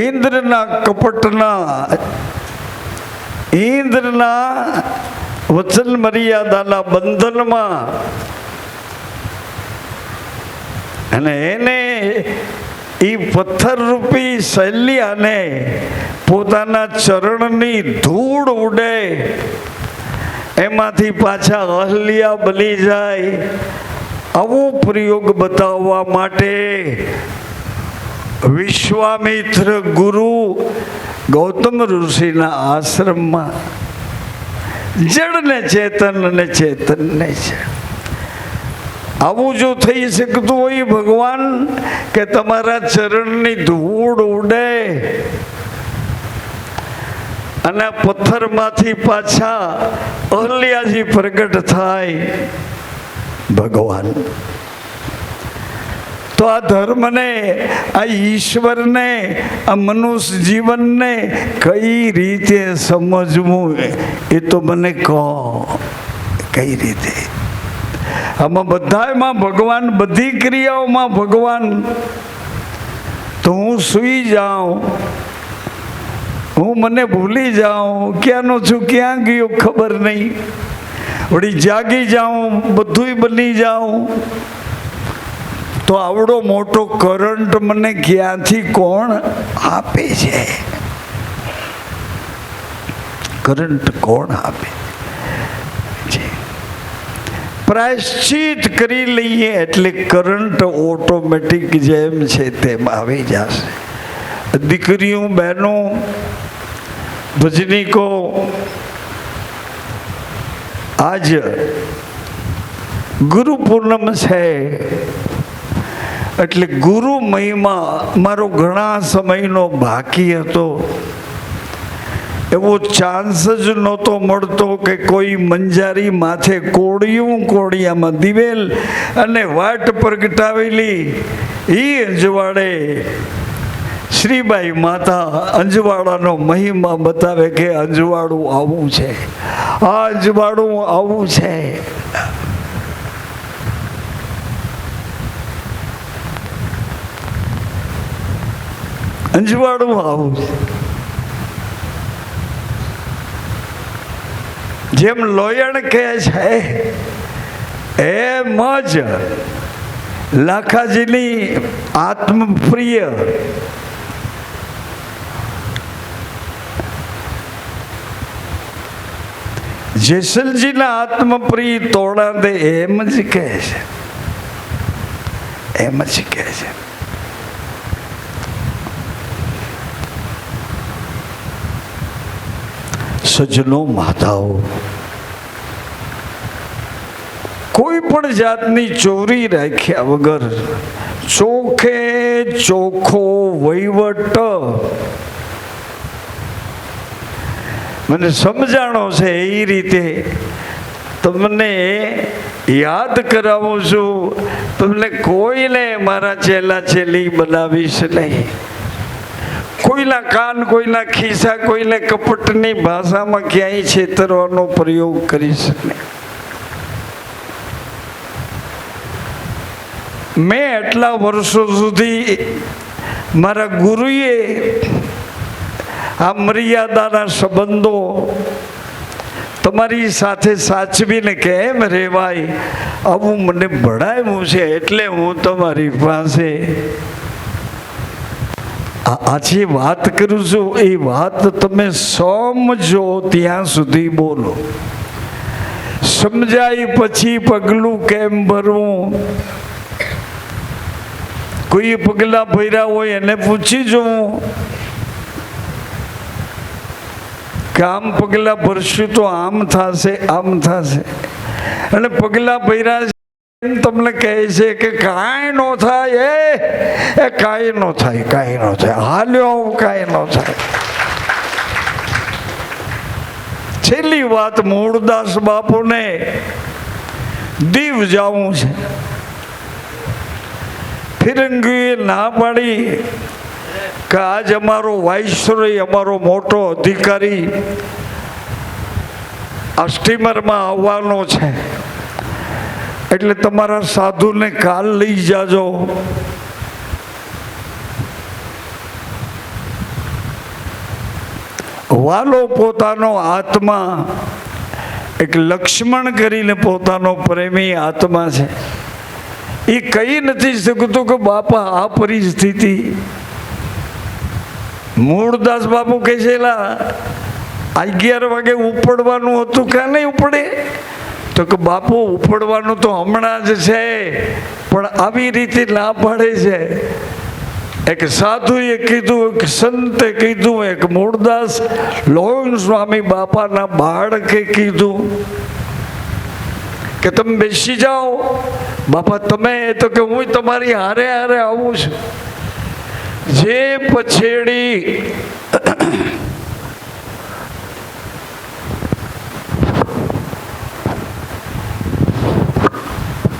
Speaker 1: ઇન્દ્રના કપટના, ઇન્દ્રના વચન મર્યાદાના બંધનમાં, અને એને એ પથ્થર રૂપી શૈલ્યાને પોતાના ચરણની ધૂળ ઉડે એમાંથી પાછા અહલ્યા બની જાય. આવો પ્રયોગ બતાવવા માટે વિશ્વામિત્ર ગુરુ ગૌતમ ઋષિના આશ્રમમાં જડને ચેતન અને ચેતનને છે. આવું જો થઈ શકતું હોય ભગવાન, કે તમારા ચરણની ધૂળ ઉડે અને પથ્થરમાંથી પાછા અહલ્યાજી પ્રગટ થાય ભગવાન, તો આ ધર્મને, આ ઈશ્વરને, આ મનુષ્ય જીવનને કઈ રીતે સમજવું એ તો મને કહો. કઈ રીતે? આમાં બધામાં ભગવાન, બધી ક્રિયાઓમાં ભગવાન. તો હું સૂઈ જાઉં, હું મને ભૂલી જાઉં, ક્યાંનો છું ક્યાં ગયો ખબર નહીં, વળી જાગી જાઉં, બધુંય બની જાઉં, તો આવડો મોટો કરંટ મને ક્યાંથી કોણ આપે છે? કરંટ કોણ આપે છે? પ્રાયશ્ચિત કરી લઈએ એટલે કરંટ ઓટોમેટિક જેમ છે તેમ આવી જશે. દીકરીઓ, બહેનો, ભજનીકો, આજ ગુરુ પૂર્ણિમ છે એટલે ગુરુ મહિમા મારો ઘણા સમયનો બાકી હતો. એવો ચાન્સ જ નહોતો મળતો કે કોઈ મંજારી માથે કોળિયામાં દિવેલ અને વાટ પ્રગટાવેલી એ અંજવાડે શ્રીબાઈ માતા અંજવાડાનો મહિમા બતાવે કે અંજવાડું આવું છે, આ અંજવાડું આવું છે. અંજવાડું આવું છે. જેમ લોયણ કહે છે એમ જ લાખાજીની આત્મપ્રિય જેસલજીના આત્મપ્રિય તોડા દે એમ જ કહે છે, એમ જ કહે છે. સજ્જનો માતાઓ, કોઈ પણ જાતની ચોરી રાખ્યા વગર ચોખે ચોખ્ખો વહીવટ મને સમજાણો છે એ રીતે તમને યાદ કરાવું છું. તમને કોઈને મારા ચેલા ચેલી બનાવીશ નહીં. કોઈના કાન, કોઈના ખિસ્સા, કોઈને કપટની ભાષામાં ક્યાંય છેતરવાનો પ્રયોગ કરીશ નહીં. મેં એટલા વર્ષો સુધી મારા ગુરુએ આ મર્યાદાના સંબંધો તમારી સાથે સાચવીને કેમ રહેવાય આવું મને ભણાવ્યું છે. એટલે હું તમારી પાસે આજે વાત કરું છું. એ વાત તમે સમજો ત્યાં સુધી બોલો. સમજાય પછી પગલું કેમ ભરવું, કોઈ પગલા ભર્યા હોય એને પૂછી જોવું કે આમ પગલા ભરશું તો આમ થશે, આમ થશે. અને પગલા ભર્યા તમને કહે છે કે કાંઈ ન થાય, એ કાંઈ ન થાય, કાંઈ ન થાય, હાલ્યો કાંઈ ન થાય. છેલ્લી વાત, મૂળદાસ બાપુને દીવ જવું છે. ફિરંગીએ ના પાડી કે આજ અમારો વાઇસરોય, અમારો મોટો અધિકારી આ સ્ટીમરમાં આવવાનો છે, એટલે તમારા સાધુને કાલ લઈ જાજો. વાલો પોતાનો આત્મા, એક લક્ષ્મણ કરીને પોતાનો પ્રેમી આત્મા છે, એ કહી નથી શકતું કે બાપા આ પરિસ્થિતિ. મૂળદાસ બાપુ કહે છે 11 વાગે ઉપડવાનું હતું, કાં નહીં ઉપડે? તો કે બાપુ ઉપડવાનું તો હમણાં જ છે, પણ આવી રીતે ના પાડે છે. એક સાધુએ કીધું, એક સંતે કીધું, એક મૂળદાસ લોહણ સ્વામી બાપાના બાળકે કીધું કે તમે બેસી જાઓ. બાપા તમે તો કે હું તમારી હારે હારે આવું છું. જે પછેડી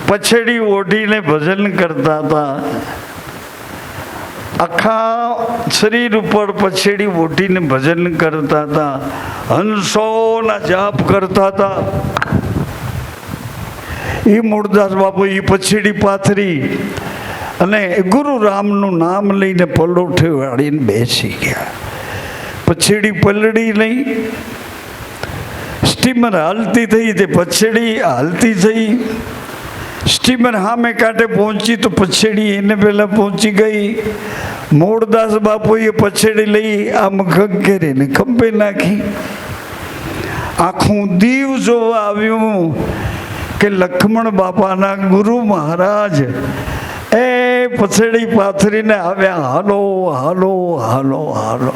Speaker 1: પછેડી ઓઢીને ભજન કરતા હતા, આખા શરીર ઉપર પછેડી ઓઢીને ભજન કરતા હતા, હંસોના જાપ કરતા હતા. એ મૂળદાસ બાપુ એ પછેડી પાથરી અને ગુરુ રામનું નામ લઈને પલોઠે વાળીને બેસી ગયા. પછેડી પલળી નહીં, સ્ટીમર હાલતી થઈ, તે પછેડી હાલતી થઈ. સ્ટીમર સામે કાંઠે પહોંચી તો પછેડી એને પહેલાં પહોંચી ગઈ. મૂળદાસ બાપુએ પછેડી લઈ આમ ખંખેરીને ખંભે નાખી. આખું દીવ જોવા આવ્યું કે લક્ષ્મણ બાપાના ગુરુ મહારાજ એ પછેડી પાથરીને આવ્યા. હાલો હાલો હાલો હાલો.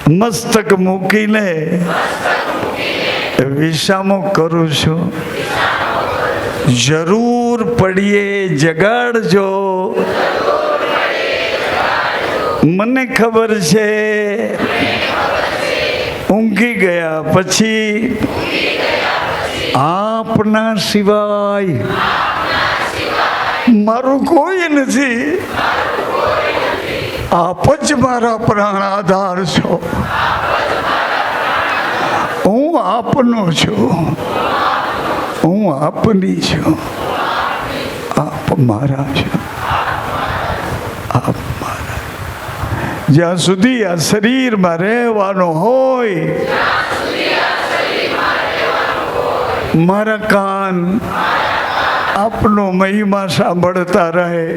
Speaker 1: મસ્તક મૂકીને વિસામો કરું છું. જરૂર પડીએ જગાડજો, મને ખબર છે ઊંઘી ગયા પછી આપના સિવાય મારું કોઈ નથી. આપ જ મારા પ્રાણ આધાર છો. હું આપનો છું, હું આપની છું, આપ મારા છો, આપ મારા. જ્યાં સુધી આ શરીરમાં રહેવાનો હોય, મારા કાન આપનો મહિમા સાંભળતા રહે,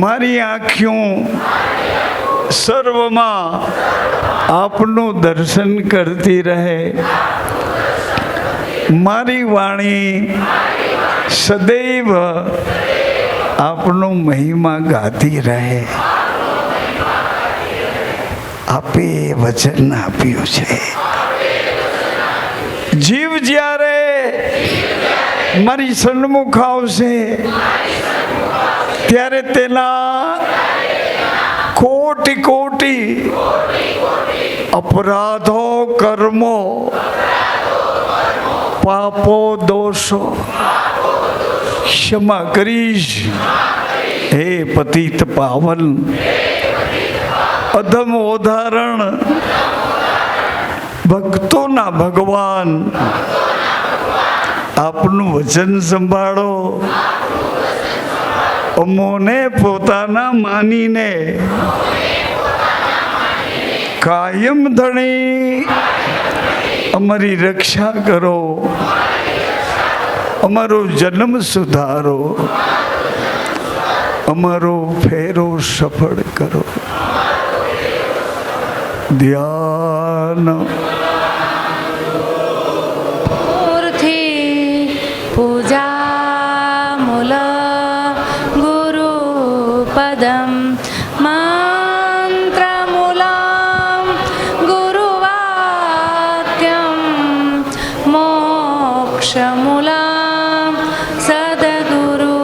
Speaker 1: મારી આંખો સર્વમાં આપનું દર્શન કરતી રહે, મારી વાણી સદૈવ આપનો મહિમા ગાતી રહે. આપે વચન આપ્યું છે. જીવ જ્યારે મારી સન્મુખ આવશે ત્યારે તેના કોટી કોટી અપરાધો, કર્મો, પાપો, દોષો ક્ષમા કરીશ. હે પતિત પાવન, અધમ ઉદાહરણ, ભક્તોના ભગવાન, આપનું વચન સંભાળો. અમોને પોતાના માનીને કાયમ ધણી અમારી રક્ષા કરો, અમારો જન્મ સુધારો, અમારો ફેરો સફળ કરો. ધ્યાન
Speaker 2: પૂજા મૂલ ગુરુ પદમ મંત્રમૂલમ ગુરુવાક્યમ મોક્ષમૂલમ સદગુરુ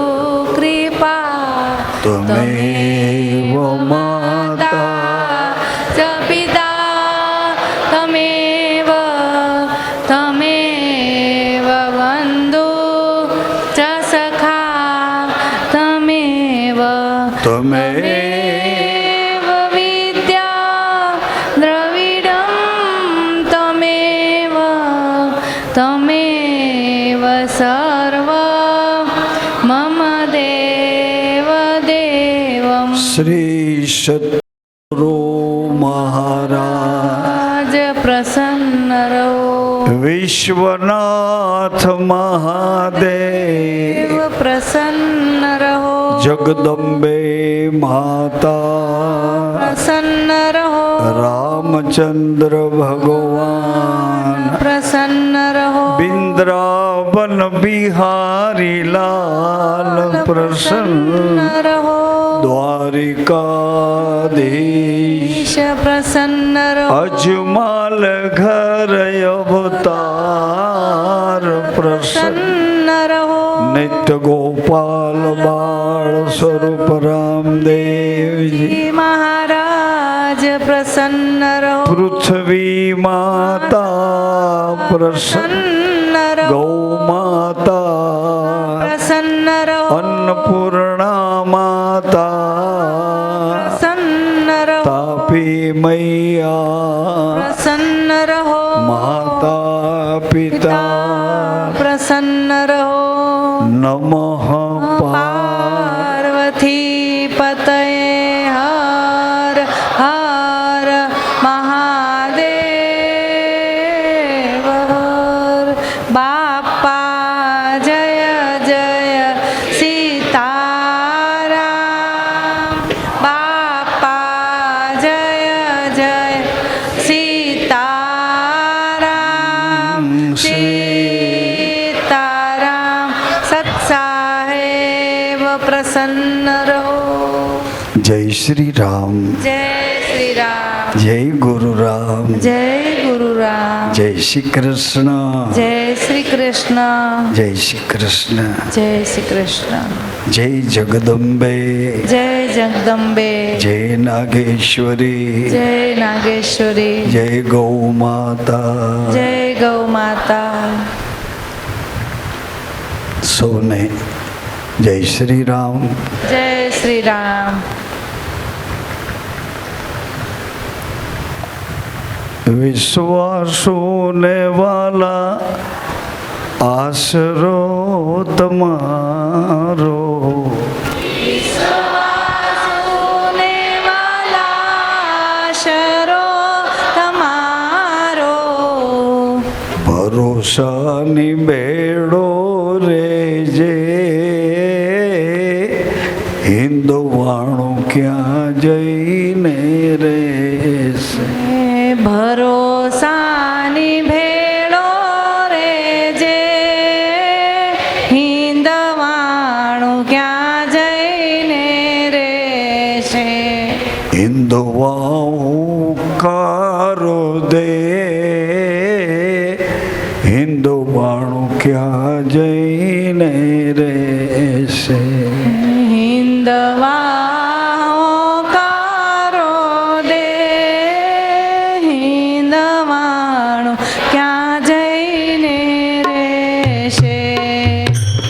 Speaker 2: કૃપા
Speaker 1: તમેવ માતા
Speaker 2: ચ પિતા તમેવ તમેવ બંધુ ચ સખા તમેવ તમેવ વિદ્યા દ્રવિડમ તમેવ તમેવ સર્વ મમ દેવ દેવમ.
Speaker 1: શ્રી સદ્ગુરુ મહારાજ
Speaker 2: પ્રસન્ન રહો.
Speaker 1: વિશ્વનાથ મહાદેવ
Speaker 2: પ્રસન્ન રહો.
Speaker 1: જગદંબે માતા
Speaker 2: પ્રસન્ન રહો.
Speaker 1: રામચંદ્ર ભગવાન
Speaker 2: પ્રસન્ન રહો.
Speaker 1: બિંદ્રાવન બિહારી લાલ પ્રસન્ન
Speaker 2: રહો.
Speaker 1: દ્વારિકાધીશ
Speaker 2: પ્રસન્ન રહો.
Speaker 1: અજમાલ ઘર અવતાર પ્રસન્ન
Speaker 2: રહો.
Speaker 1: નિત્ય ગોપાલ બાળ સ્વરૂપ રામદેવજી
Speaker 2: મહારાજ પ્રસન્ન રહો.
Speaker 1: પૃથ્વી માતા પ્રસન્ન
Speaker 2: રહો.
Speaker 1: ગૌ માતા
Speaker 2: પ્રસન્ન રહો.
Speaker 1: અન્નપૂર્ણા માતા
Speaker 2: પ્રસન્ન રહો.
Speaker 1: તાપી મૈયા
Speaker 2: પ્રસન્ન રહો.
Speaker 1: માતા પિતા
Speaker 2: પ્રસન્ન રહો.
Speaker 1: નમઃ
Speaker 2: પાર્વતી પતય હર હર મહાદેવ હર. બાપા જય જય સીતારામ. બાપા જય જય સીતારામ. સીતારામ. સત્સાહેબ પ્રસન્ન રહો.
Speaker 1: જય શ્રી રામ.
Speaker 2: જય શ્રી શ્રી રામ.
Speaker 1: જય ગુરુ રામ.
Speaker 2: જય ગુરુ રામ.
Speaker 1: જય શ્રી કૃષ્ણ.
Speaker 2: જય શ્રી કૃષ્ણ.
Speaker 1: જય શ્રી કૃષ્ણ.
Speaker 2: જય શ્રી કૃષ્ણ.
Speaker 1: જય જગદંબે.
Speaker 2: જય જગદંબે.
Speaker 1: જય નાગેશ્વરી.
Speaker 2: જય નાગેશ્વરી.
Speaker 1: જય ગૌ માતા.
Speaker 2: જય ગૌ માતા.
Speaker 1: સૌને જય શ્રી રામ.
Speaker 2: જય શ્રી રામ.
Speaker 1: વિશ્વાસો ને વાલા આશરો તમારો.
Speaker 2: વિશ્વાસોને વાલા શરો તમારો.
Speaker 1: ભરોસાની બેડો રેજે હિંદવાણું ક્યાં જઈને રહેશે.
Speaker 2: ભરોસાની ભેળો રે જે હિંદવાણું ક્યાં જઈને રહેશે.
Speaker 1: હિંદવાઉં કારો દે હિંદવાણું ક્યાં જઈને રહેશે.
Speaker 2: હિંદવાઓ કારો દે હિંદવાણું ક્યાં જઈને રહેશે.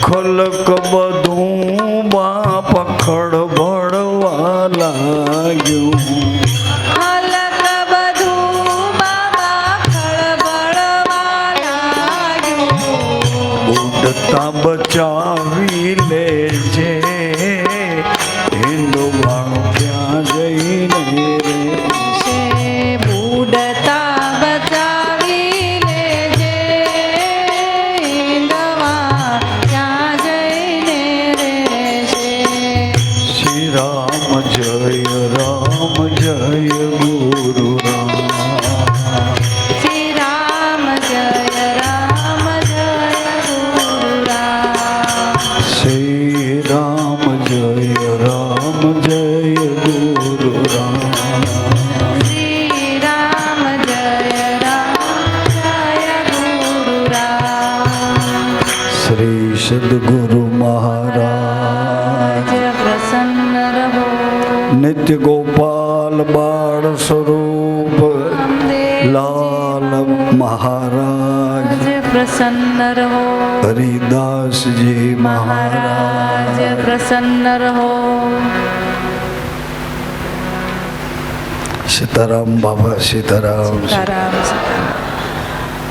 Speaker 1: ખલક બધું બાપ ખડબડવા લાગ્યું.
Speaker 2: અલગ બધું બાબા ખળબળવા લાગ્યું.
Speaker 1: ઉડતા બચાવી લેજે હિંદવાણું ક્યાં જઈને રહેશે.
Speaker 2: બુડતા બચાવી લેજે હિંદવા ક્યાં જઈને રહેશે.
Speaker 1: શ્રી રામ જય રામ જય ગુરુ રામ.
Speaker 2: શ્રી રામ જય રામ જય ગુરુ રામ.
Speaker 1: શ્રી રામ જય રામ જય ગુરુ રામ.
Speaker 2: શ્રી રામ જય રામ જય ગુરુ રામ.
Speaker 1: શ્રી સદગુરુ મહારાજ
Speaker 2: આજ પ્રસન્ન રહો.
Speaker 1: નિત્ય ગોપાલ બાળ સ્વરૂપ લાલ મહારાજ
Speaker 2: આજ પ્રસન્ન રહો.
Speaker 1: હરિદાસજી
Speaker 2: મહારાજ
Speaker 1: મહારાજ.
Speaker 2: પ્રસન્ન રહો.
Speaker 1: સીતારામ બાબા સીતારામ.
Speaker 2: સીતારામ સીતારામ.